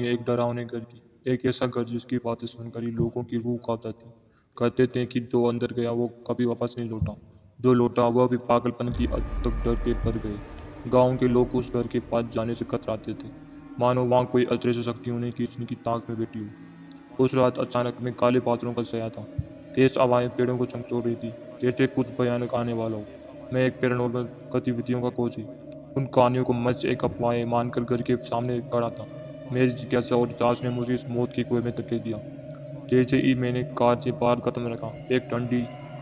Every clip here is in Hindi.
एक डरावने घर की, एक ऐसा घर जिसकी बातें सुनकर ही लोगों की रूह कांप जाती। कहते थे कि जो अंदर गया वो कभी वापस नहीं लौटा, जो लौटा वह भी पागलपन की हद तक डर के भर गए। गांव के लोग उस घर के पास जाने से कतराते थे, मानो वहां कोई अदृश्य शक्ति उन्हें खींचने की ताक में बैठी हो। उस रात अचानक में काले बादलों का साया था, तेज हवाएं पेड़ों को झकझोर रही थी, जैसे कुछ भयानक आने वाला हो। मैं एक पैरानॉर्मल गतिविधियों का खोजी उन कहानियों को मंच एक अफवाहें मानकर घर के सामने खड़ा था। मेरी जिज्ञासा और जांच ने मुझे इस मौत के कुएं में धकेल दिया। जैसे ही मैंने कांच से बाहर कदम रखा, एक ठंडी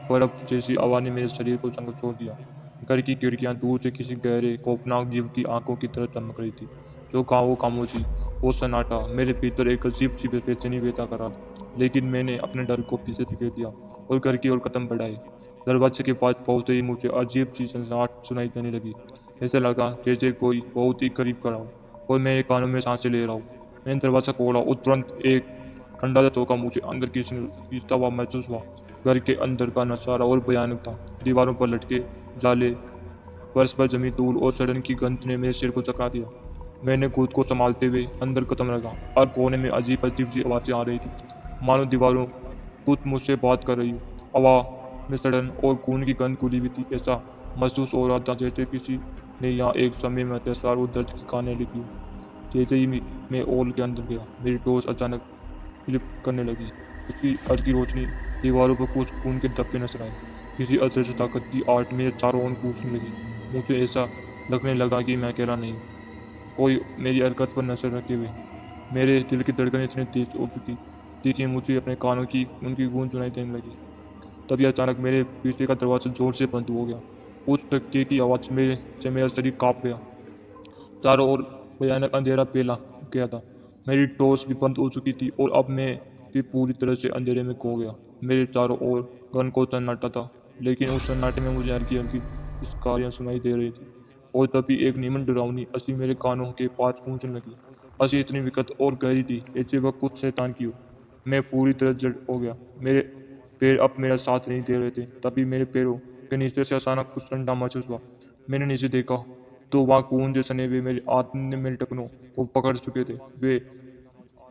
बर्फ जैसी हवा ने मेरे शरीर को झकझोर दिया। घर की खिड़कियां दूर से किसी गहरे खौफनाक जीव की आंखों की तरह चमक रही थी। जो वो खामोशी, वो सन्नाटा मेरे भीतर एक अजीब सी बेचैनी पैदा कर रहा था। लेकिन मैंने अपने डर को पीछे धकेल दिया और घर की ओर कदम बढ़ाए। दरवाजे के पास पहुंचते ही मुझे अजीब सी सनसनाहट सुनाई देने लगी। ऐसा लगा जैसे कोई बहुत ही करीब खड़ा हो और मेरे कानों में सांसें ले रहा हूँ। मैंने दरवाजा खोला और तुरंत एक ठंडा सा झोंका मुझे अंदर खींचता हुआ महसूस हुआ। घर के अंदर का नजारा और भयानक था। दीवारों पर लटके जाले, फर्श पर जमी धूल और सड़न की गंध ने मेरे सिर को चकरा दिया। मैंने खुद को संभालते हुए अंदर कदम रखा। हर कोने में अजीब अजीब सी आवाजें आ रही थी, मानो दीवारों खुद मुझसे बात कर रही हो। हवा में सड़न और खून की गंध घुली हुई थी। ऐसा महसूस हो रहा था जैसे किसी ने यहाँ एक समय में अत्याचार और दर्द की कहानी लिखी हो। जैसे ही मैं हॉल के अंदर गया, मेरी टॉर्च अचानक फ्लिप करने लगी। उसकी हल्की रोशनी दीवारों पर कुछ खून के धब्बे नजर आए। किसी अदृश्य ताकत की आहट मेरे चारों ओर गूंजने लगी। मुझे ऐसा लगने लगा कि मैं अकेला नहीं हूँ, कोई मेरी हरकत पर नजर रखे हुए। मेरे दिल की धड़कन इतनी तेज हो चुकी थी कि मुझे अपने कानों की उनकी गूंज सुनाई देने लगी। तभी अचानक मेरे पीछे का दरवाजा जोर से बंद हो गया। उस धक्के की आवाज से मेरा शरीर कांप गया। चारों ओर भयानक अंधेरा फैला गया था। मेरी टॉर्च भी बंद हो चुकी थी और अब मैं भी पूरी तरह से अंधेरे में खो गया। मेरे चारों ओर घनघोर सन्नाटा था, लेकिन उस सन्नाटे में मुझे हल्की हल्की पिचकारियां सुनाई दे रही थी। और तभी एक नीमन डरावनी हंसी मेरे कानों के पास गूंजने लगी। हंसी इतनी विकट और गहरी थी जैसे वह कुछ शैतान की हो। मैं पूरी तरह जड़ हो गया। मेरे पैर अब मेरा साथ नहीं दे रहे थे। तभी मेरे पैरों के नीचे से अचानक कुछ ठंडा महसूस हुआ। मैंने नीचे देखा तो वहाँ खून से सने हुए मेरे हाथ ने मेरे टखनों को पकड़ चुके थे।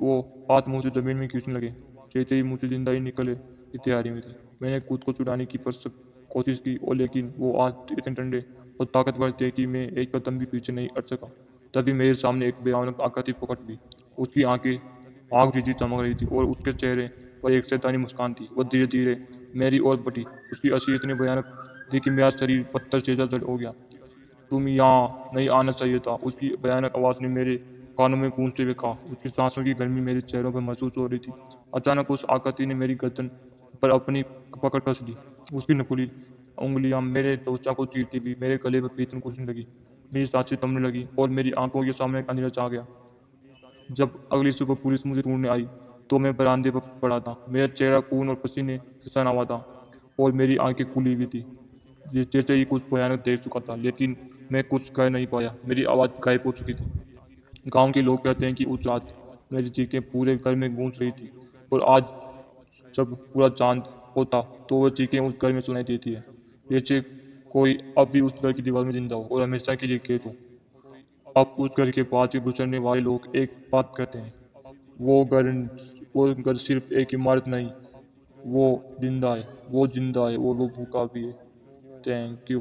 वो हाथ मुझे जमीन में खींचने लगे, जैसे ही मुझे जिंदा ही निकले की तैयारी में थे। मैंने खुद को छुड़ाने की कोशिश की और लेकिन वो हाथ इतने ठंडे और ताकतवर थे कि मैं एक कदम भी पीछे नहीं हट सका। तभी मेरे सामने एक भयानक आकृति प्रकट हुई। उसकी आंखें आग जैसी चमक रही थी और उसके चेहरे पर एक शैतानी मुस्कान थी। वो धीरे धीरे मेरी ओर बढ़ी। उसकी हंसी इतनी भयानक थी कि मेरा शरीर पत्थर से जड़ हो गया। तुम यहाँ नहीं आना चाहिए था, उसकी भयानक आवाज ने मेरे कानों में गूंजते हुए कहा। उसकी सांसों की गर्मी मेरे चेहरों पर महसूस हो रही थी। अचानक उस आकृति ने मेरी गर्दन पर अपनी पकड़ कस ली। उसकी नकुली उंगलियां मेरे त्वचा को चीरती हुई मेरे गले पर भीतर घुसने लगी। मेरी सांसें थमने लगी और मेरी आंखों के सामने एक अंधेरा छा गया। जब अगली सुबह पुलिस मुझे ढूंढने आई तो मैं बरामदे पर पड़ा था। मेरा चेहरा खून और पसीने से सना हुआ था और मेरी आंखें खुली हुई थी। जैसे ही कुछ भयानक देख चुका था, लेकिन मैं कुछ कह नहीं पाया। मेरी आवाज़ गायब हो चुकी थी। गांव के लोग कहते हैं कि उस रात मेरी चीखें पूरे घर में गूंज रही थी और आज जब पूरा चांद होता तो वो चीखें उस घर में सुनाई देती है, जैसे कोई अब भी उस घर की दीवार में जिंदा हो और हमेशा के लिए कैद हो। अब उस घर के पास से गुजरने वाले लोग एक बात कहते हैं, वो घर वो घर सिर्फ एक इमारत नहीं, वो जिंदा है, वो जिंदा है और वो भूखा भी है। Thank you.